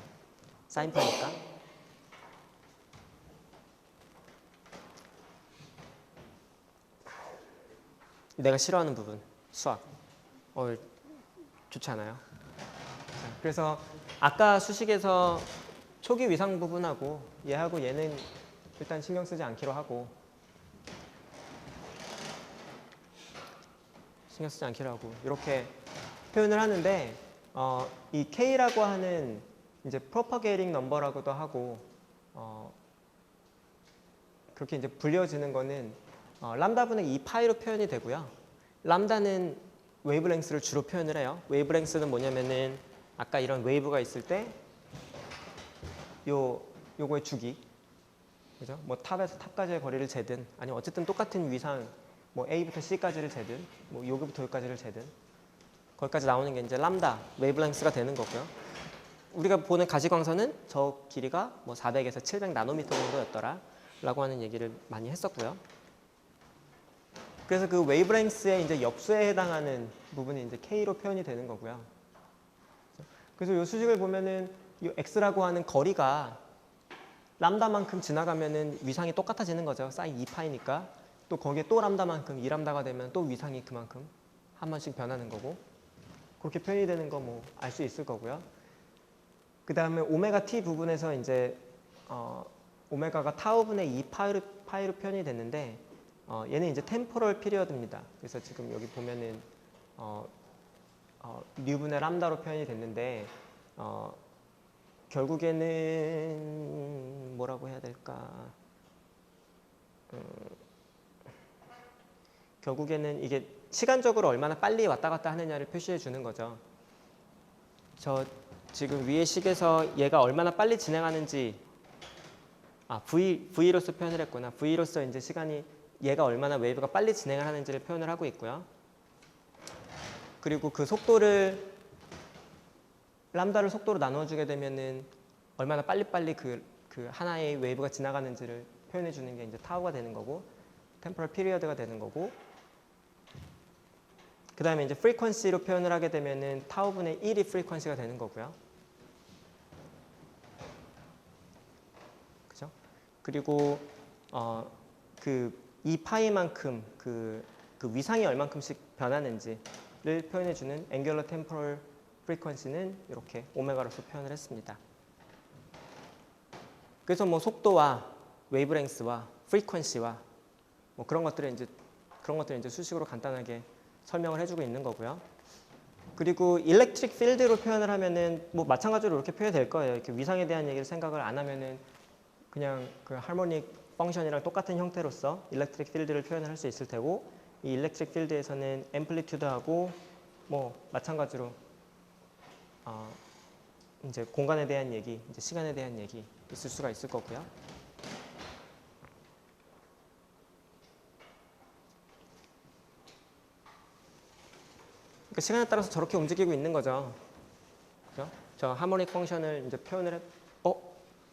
사인파니까. 내가 싫어하는 부분, 수학. 좋지 않아요? 그래서 아까 수식에서 초기 위상 부분하고 얘하고 얘는 일단 신경 쓰지 않기로 하고 이렇게 표현을 하는데 이 K라고 하는 이제 propagating number라고도 하고 그렇게 이제 불려지는 거는 람다분의 2파이로 표현이 되고요. 람다는 웨이브랭스를 주로 표현을 해요. 웨이브랭스는 뭐냐면은 아까 이런 웨이브가 있을 때 요거의 주기, 그죠? 뭐 탑에서 탑까지의 거리를 재든 아니면 어쨌든 똑같은 위상, 뭐 A부터 C까지를 재든 뭐 여기부터 여기까지를 재든 거기까지 나오는 게 이제 람다 웨이브랭스가 되는 거고요. 우리가 보는 가시광선은 저 길이가 뭐 400에서 700 나노미터 정도였더라라고 하는 얘기를 많이 했었고요. 그래서 그 웨이브랭스의 이제 엽수에 해당하는 부분이 이제 K로 표현이 되는 거고요. 그래서 이 수식을 보면은 이 X라고 하는 거리가 람다만큼 지나가면은 위상이 똑같아지는 거죠. 사인 2파이니까. 또 거기에 또 람다만큼 2람다가 되면 또 위상이 그만큼 한 번씩 변하는 거고. 그렇게 표현이 되는 거 뭐 알 수 있을 거고요. 그 다음에 오메가 T 부분에서 이제 오메가가 타우분의 2파이로 표현이 됐는데 얘는 이제 템포럴 피리어드입니다. 그래서 지금 여기 보면은 뉴분의 람다로 표현이 됐는데 결국에는 뭐라고 해야 될까? 결국에는 이게 시간적으로 얼마나 빨리 왔다 갔다 하느냐를 표시해 주는 거죠. 저 지금 위의 식에서 얘가 얼마나 빨리 진행하는지 V로서 표현을 했구나. V로서 이제 시간이 얘가 얼마나 웨이브가 빨리 진행을 하는지를 표현을 하고 있고요. 그리고 그 속도를 람다를 속도로 나눠주게 되면은 얼마나 빨리빨리 그 하나의 웨이브가 지나가는지를 표현해 주는 게 이제 타우가 되는 거고, 템포럴 피리어드가 되는 거고, 그 다음에 이제 프리퀀시로 표현을 하게 되면은 타우분의 1이 프리퀀시가 되는 거고요. 그죠? 그리고 그 2파이만큼 그 위상이 얼만큼씩 변하는지를 표현해 주는 앵귤러 템포럴 프리퀀시는 이렇게 오메가로서 표현을 했습니다. 그래서 뭐 속도와 웨이브랭스와 프리퀀시와 뭐 그런 것들을 이제 수식으로 간단하게 설명을 해주고 있는 거고요. 그리고 일렉트릭 필드로 표현을 하면은 뭐 마찬가지로 이렇게 표현될 거예요. 이렇게 위상에 대한 얘기를 생각을 안 하면은 그냥 그 하모닉 펑션이랑 똑같은 형태로서 일렉트릭 필드를 표현을 할 수 있을 테고, 이 일렉트릭 필드에서는 앰플리튜드하고 뭐 마찬가지로 이제 공간에 대한 얘기, 이제 시간에 대한 얘기 있을 수가 있을 거고요. 그러니까 시간에 따라서 저렇게 움직이고 있는 거죠. 그죠? 저 하모닉 펑션을 이제 표현을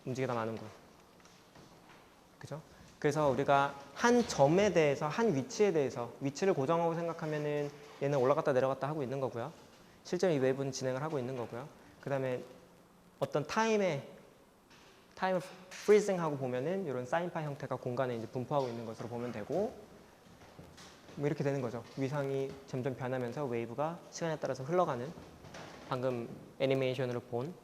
움직이다 마는 거. 그죠? 그래서 우리가 한 점에 대해서, 한 위치에 대해서, 위치를 고정하고 생각하면은 얘는 올라갔다 내려갔다 하고 있는 거고요. 실제로 이 웨이브는 진행을 하고 있는 거고요. 그 다음에 어떤 타임을 프리징하고 보면은 이런 사인파 형태가 공간에 이제 분포하고 있는 것으로 보면 되고, 뭐 이렇게 되는 거죠. 위상이 점점 변하면서 웨이브가 시간에 따라서 흘러가는, 방금 애니메이션으로 본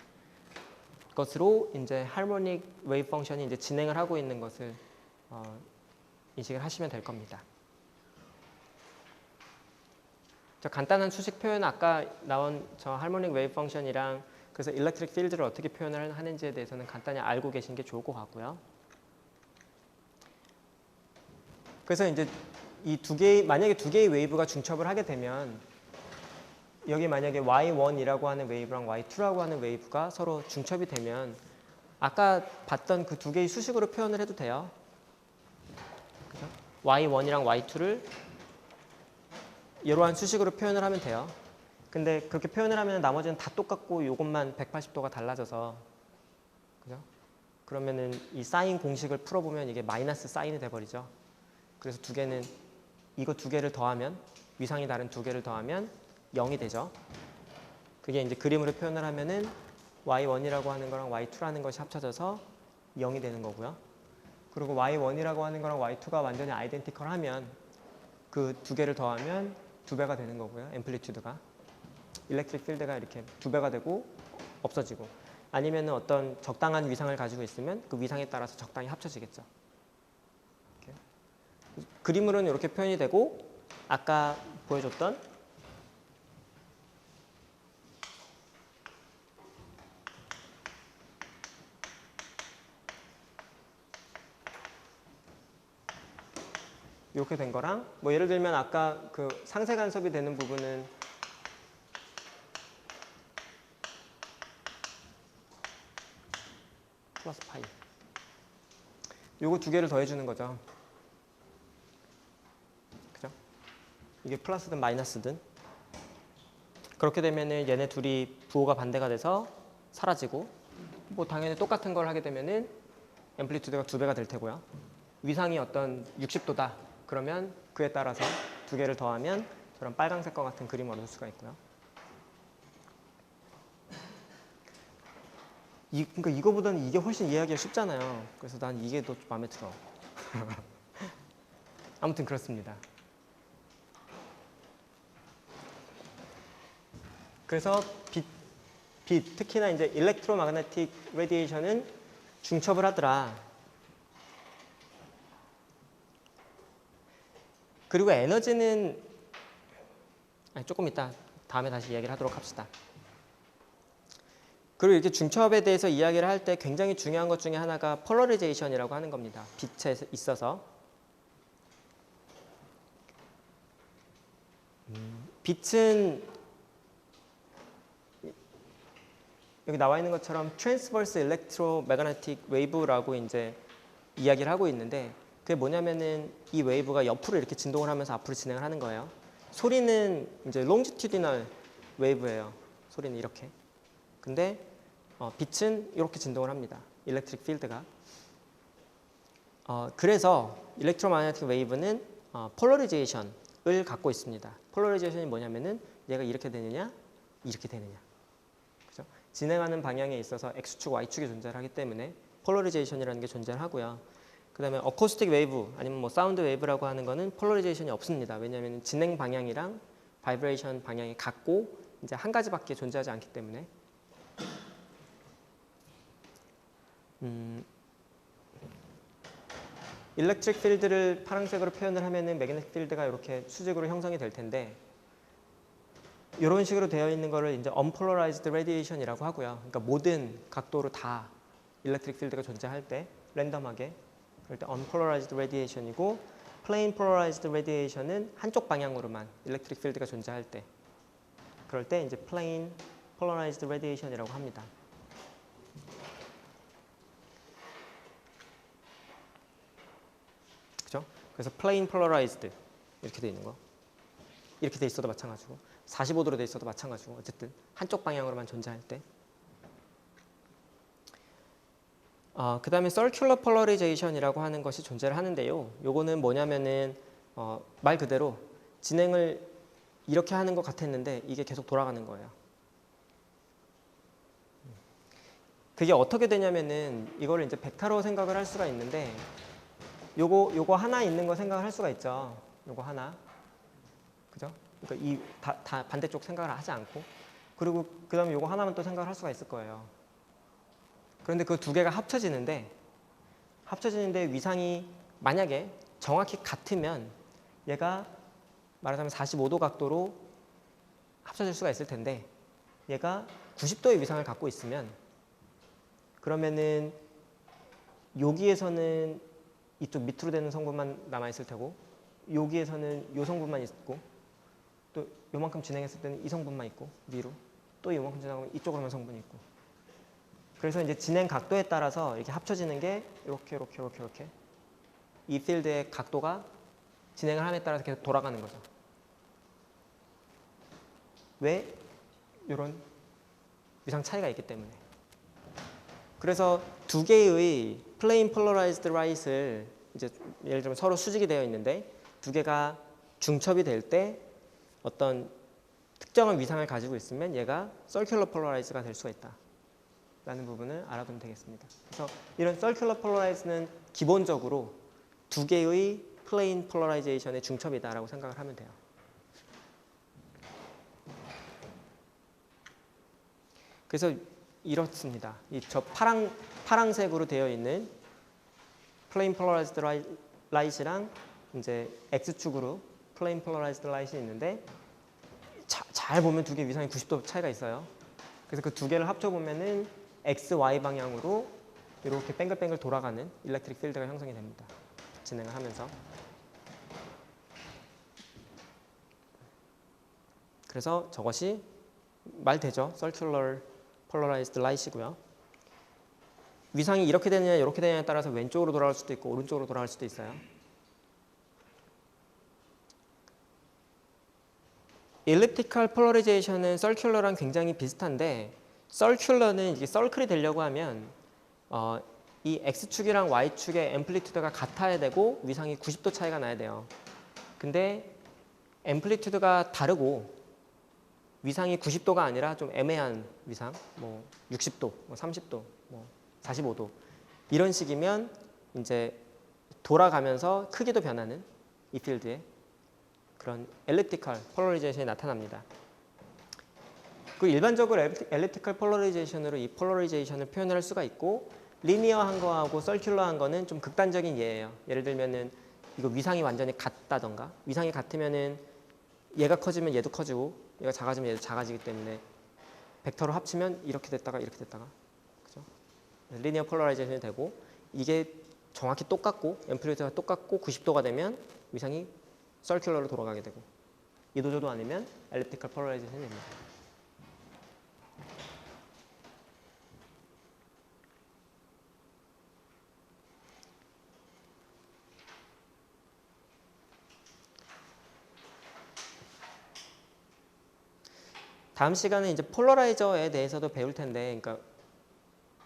것으로 이제 하모닉 웨이브 펑션이 이제 진행을 하고 있는 것을 인식을 하시면 될 겁니다. 저 간단한 수식 표현, 아까 나온 저 하모닉 웨이브 펑션이랑 그래서 일렉트릭 필드를 어떻게 표현을 하는지에 대해서는 간단히 알고 계신 게 좋을 것 같고요. 그래서 이제 만약에 두 개의 웨이브가 중첩을 하게 되면 여기 만약에 Y1이라고 하는 웨이브랑 Y2라고 하는 웨이브가 서로 중첩이 되면 아까 봤던 그 두 개의 수식으로 표현을 해도 돼요. 그죠? Y1이랑 Y2를 이러한 수식으로 표현을 하면 돼요. 근데 그렇게 표현을 하면 나머지는 다 똑같고 이것만 180도가 달라져서, 그죠? 그러면은 이 사인 공식을 풀어보면 이게 마이너스 사인이 돼버리죠. 그래서 이거 두 개를 더하면, 위상이 다른 두 개를 더하면 0이 되죠. 그게 이제 그림으로 표현을 하면은 Y1이라고 하는 거랑 Y2라는 것이 합쳐져서 0이 되는 거고요. 그리고 Y1이라고 하는 거랑 Y2가 완전히 아이덴티컬 하면 그 두 개를 더하면 2배가 되는 거고요. 앰플리튜드가. 일렉트릭 필드가 이렇게 2배가 되고 없어지고, 아니면은 어떤 적당한 위상을 가지고 있으면 그 위상에 따라서 적당히 합쳐지겠죠. 이렇게. 그림으로는 이렇게 표현이 되고, 아까 보여줬던 이렇게 된 거랑, 뭐 예를 들면 아까 그 상세 간섭이 되는 부분은 플러스 파이, 요거 두 개를 더해주는 거죠. 그죠? 이게 플러스든 마이너스든. 그렇게 되면은 얘네 둘이 부호가 반대가 돼서 사라지고, 뭐 당연히 똑같은 걸 하게 되면은 앰플리튜드가 2배가 될 테고요. 위상이 어떤 60도다. 그러면 그에 따라서 두 개를 더하면 저런 빨강색과 같은 그림을 얻을 수가 있고요. 그러니까 이거보다는 이게 훨씬 이해하기가 쉽잖아요. 그래서 난 이게 더 마음에 들어. 아무튼 그렇습니다. 그래서 빛, 특히나 이제 일렉트로마그네틱 레디에이션은 중첩을 하더라. 그리고 에너지는 조금 이따 다음에 다시 이야기를 하도록 합시다. 그리고 이렇게 중첩에 대해서 이야기를 할 때 굉장히 중요한 것 중에 하나가 폴러리제이션이라고 하는 겁니다. 빛에 있어서. 빛은 여기 나와 있는 것처럼 트랜스버스 일렉트로매그네틱 웨이브라고 이제 이야기를 하고 있는데, 그게 뭐냐면은 이 웨이브가 옆으로 이렇게 진동을 하면서 앞으로 진행을 하는 거예요. 소리는 이제 롱지튜디널 웨이브예요. 소리는 이렇게. 근데 빛은 이렇게 진동을 합니다. 일렉트릭 필드가. 그래서 일렉트로매그네틱 웨이브는 폴러리제이션을 갖고 있습니다. 폴러리제이션이 뭐냐면은 얘가 이렇게 되느냐, 이렇게 되느냐. 그죠? 진행하는 방향에 있어서 X축, Y축이 존재를 하기 때문에 폴러리제이션이라는 게 존재를 하고요. 그 다음에 어쿠스틱 웨이브 아니면 뭐 사운드 웨이브라고 하는 거는 폴러리제이션이 없습니다. 왜냐하면 진행 방향이랑 바이브레이션 방향이 같고 이제 한 가지밖에 존재하지 않기 때문에. 일렉트릭 필드를 파란색으로 표현을 하면은 매그네틱 필드가 이렇게 수직으로 형성이 될 텐데, 이런 식으로 되어 있는 거를 이제 unpolarized radiation이라고 하고요. 그러니까 모든 각도로 다 일렉트릭 필드가 존재할 때 랜덤하게, 그럴 때 unpolarized radiation이고, plane polarized radiation은 한쪽 방향으로만 일렉트릭 필드가 존재할 때, 그럴 때 이제 plane polarized radiation이라고 합니다. 그죠? 그래서 plain polarized 이렇게 돼 있는 거. 이렇게 돼 있어도 마찬가지고 45도로 돼 있어도 마찬가지고 어쨌든 한쪽 방향으로만 존재할 때. 그 다음에 circular polarization이라고 하는 것이 존재를 하는데요. 요거는 뭐냐면은 말 그대로 진행을 이렇게 하는 것 같았는데 이게 계속 돌아가는 거예요. 그게 어떻게 되냐면은 이거를 이제 벡터로 생각을 할 수가 있는데 요거 하나 있는 거 생각을 할 수가 있죠. 요거 하나. 그죠? 그러니까 이 다 반대쪽 생각을 하지 않고 그리고 그다음에 요거 하나만 또 생각을 할 수가 있을 거예요. 그런데 그 두 개가 합쳐지는데 위상이 만약에 정확히 같으면 얘가 말하자면 45도 각도로 합쳐질 수가 있을 텐데 얘가 90도의 위상을 갖고 있으면 그러면은 여기에서는 이쪽 밑으로 되는 성분만 남아 있을 테고 여기에서는 요 성분만 있고 또 요만큼 진행했을 때는 이 성분만 있고 위로 또 요만큼 진행하면 이쪽으로만 성분이 있고 그래서 이제 진행 각도에 따라서 이렇게 합쳐지는 게 이렇게 이 필드의 각도가 진행을 함에 따라서 계속 돌아가는 거죠. 왜? 이런 위상 차이가 있기 때문에. 그래서 두 개의 plane polarized light을 이제 예를 들면 서로 수직이 되어 있는데 두 개가 중첩이 될 때 어떤 특정한 위상을 가지고 있으면 얘가 circular polarized가 될 수가 있다. 라는 부분을 알아두면 되겠습니다. 그래서 이런 circular polarize는 기본적으로 두 개의 plane polarization의 중첩이다라고 생각을 하면 돼요. 그래서 이렇습니다. 이 저 파랑색으로 되어 있는 plane polarized light이랑 이제 X축으로 plane polarized light이 있는데 잘 보면 두 개 위상이 90도 차이가 있어요. 그래서 그 두 개를 합쳐 보면은 X, Y 방향으로 이렇게 뱅글뱅글 돌아가는 일렉트릭 필드가 형성이 됩니다. 진행을 하면서. 그래서 저것이 말 되죠. Circular Polarized Light이고요. 위상이 이렇게 되느냐 이렇게 되느냐에 따라서 왼쪽으로 돌아갈 수도 있고 오른쪽으로 돌아갈 수도 있어요. Elliptical Polarization은 Circular랑 굉장히 비슷한데 Circular는 이게 서클이 되려고 하면 이 X축이랑 Y축의 앰플리튜드가 같아야 되고 위상이 90도 차이가 나야 돼요. 근데 앰플리튜드가 다르고 위상이 90도가 아니라 좀 애매한 위상, 뭐 60도, 뭐 30도, 뭐 45도 이런 식이면 이제 돌아가면서 크기도 변하는 이 필드에 그런 엘립티컬 폴러리제이션이 나타납니다. 그 일반적으로 엘립티컬 폴러리제이션으로 이 폴러리제이션을 표현할 수가 있고 리니어한 거하고 서큘러한 거는 좀 극단적인 예예요. 예를 들면은 이거 위상이 완전히 같다던가 위상이 같으면은 얘가 커지면 얘도 커지고 얘가 작아지면 얘도 작아지기 때문에 벡터로 합치면 이렇게 됐다가 이렇게 됐다가 그죠? 리니어 폴러라이제이션이 되고 이게 정확히 똑같고 앰플리튜드가 똑같고 90도가 되면 위상이 서큘러로 돌아가게 되고 이도저도 아니면 엘립티컬 폴러라이제이션이 됩니다. 다음 시간에 이제 폴러라이저에 대해서도 배울 텐데, 그러니까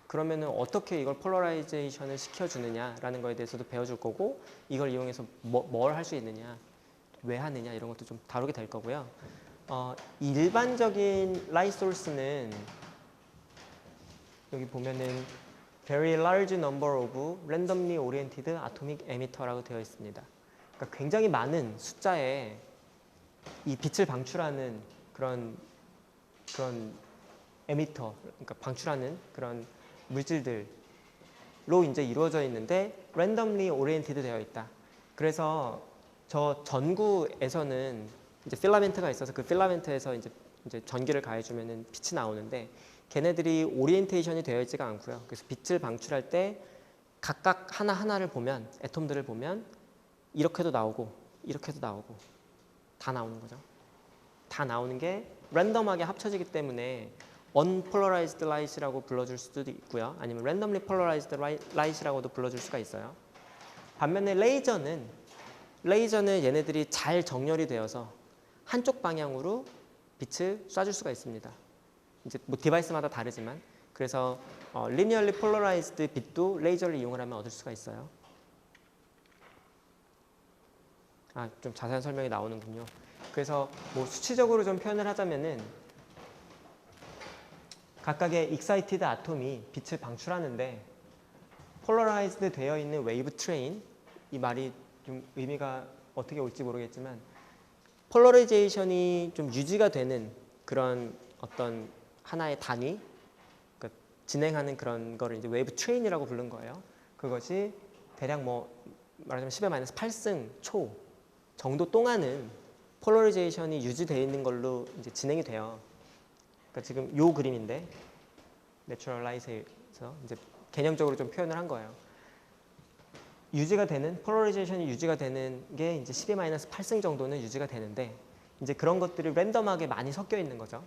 그러면은 어떻게 이걸 폴러라이제이션을 시켜주느냐라는 거에 대해서도 배워줄 거고, 이걸 이용해서 뭘 할 수 있느냐, 왜 하느냐 이런 것도 좀 다루게 될 거고요. 일반적인 라이트 소스는 여기 보면은 very large number of randomly oriented atomic emitter라고 되어 있습니다. 그러니까 굉장히 많은 숫자의 이 빛을 방출하는 그런 에미터, 그러니까 방출하는 그런 물질들로 이제 이루어져 있는데 randomly oriented 되어 있다. 그래서 저 전구에서는 이제 필라멘트가 있어서 그 필라멘트에서 이제 전기를 가해주면은 빛이 나오는데 걔네들이 오리엔테이션이 되어 있지가 않고요. 그래서 빛을 방출할 때 각각 하나하나를 보면 애톰들을 보면 이렇게도 나오고 이렇게도 나오고 다 나오는 거죠. 다 나오는 게 랜덤하게 합쳐지기 때문에 unpolarized light이라고 불러줄 수도 있고요. 아니면 randomly polarized light이라고도 불러줄 수가 있어요. 반면에 레이저는 얘네들이 잘 정렬이 되어서 한쪽 방향으로 빛을 쏴줄 수가 있습니다. 이제 뭐 디바이스마다 다르지만 그래서 linearly polarized 빛도 레이저를 이용을 하면 얻을 수가 있어요. 좀 자세한 설명이 나오는군요. 그래서 뭐 수치적으로 좀 표현을 하자면은 각각의 excited 아톰이 빛을 방출하는데 polarized 되어 있는 웨이브 트레인, 이 말이 좀 의미가 어떻게 올지 모르겠지만 폴러라이제이션이 좀 유지가 되는 그런 어떤 하나의 단위, 그러니까 진행하는 그런 거를 이제 웨이브 트레인이라고 부른 거예요. 그것이 대략 뭐 말하자면 10의 8승 초 정도 동안은 폴러라이제이션이 유지되어 있는 걸로 이제 진행이 돼요. 그러니까 지금 요 그림인데 내추럴 라이트에서 이제 개념적으로 좀 표현을 한 거예요. 유지가 되는 폴러라이제이션이 유지가 되는 게 이제 10의 8승 정도는 유지가 되는데 이제 그런 것들이 랜덤하게 많이 섞여 있는 거죠.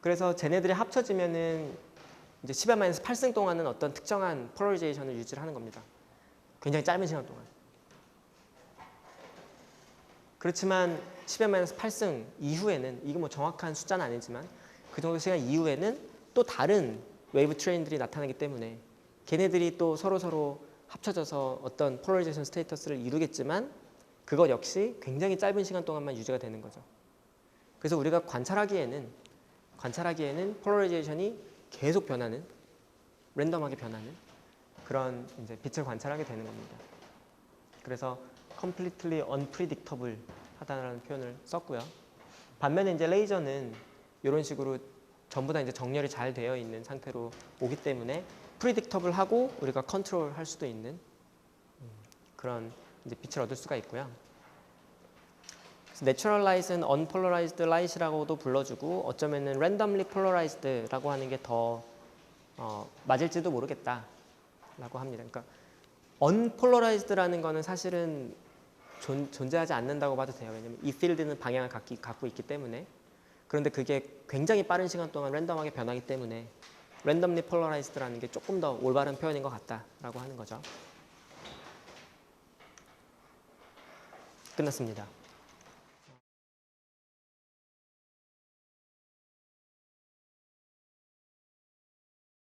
그래서 쟤네들이 합쳐지면은 이제 10의 8승 동안은 어떤 특정한 폴러라이제이션을 유지를 하는 겁니다. 굉장히 짧은 시간 동안. 그렇지만 10의 8승 이후에는, 이거 뭐 정확한 숫자는 아니지만 그 정도 시간 이후에는 또 다른 웨이브 트레인들이 나타나기 때문에 걔네들이 또 서로 합쳐져서 어떤 폴러라이제이션 스테이터스를 이루겠지만 그것 역시 굉장히 짧은 시간 동안만 유지가 되는 거죠. 그래서 우리가 관찰하기에는 폴러라이제이션이 계속 변하는, 랜덤하게 변하는 그런 이제 빛을 관찰하게 되는 겁니다. 그래서 completely unpredictable 하다라는 표현을 썼고요. 반면에 이제 레이저는 이런 식으로 전부 다 이제 정렬이 잘 되어 있는 상태로 오기 때문에 predictable 하고 우리가 컨트롤 할 수도 있는 그런 이제 빛을 얻을 수가 있고요. 내추럴 라이트는 unpolarized light이라고도 불러주고 어쩌면은 randomly polarized라고 하는 게 더 맞을지도 모르겠다라고 합니다. 그러니까 unpolarized라는 거는 사실은 존재하지 않는다고 봐도 돼요. 왜냐면 이 필드는 방향을 갖고 있기 때문에. 그런데 그게 굉장히 빠른 시간 동안 랜덤하게 변하기 때문에 randomly polarized라는 게 조금 더 올바른 표현인 것 같다라고 하는 거죠. 끝났습니다.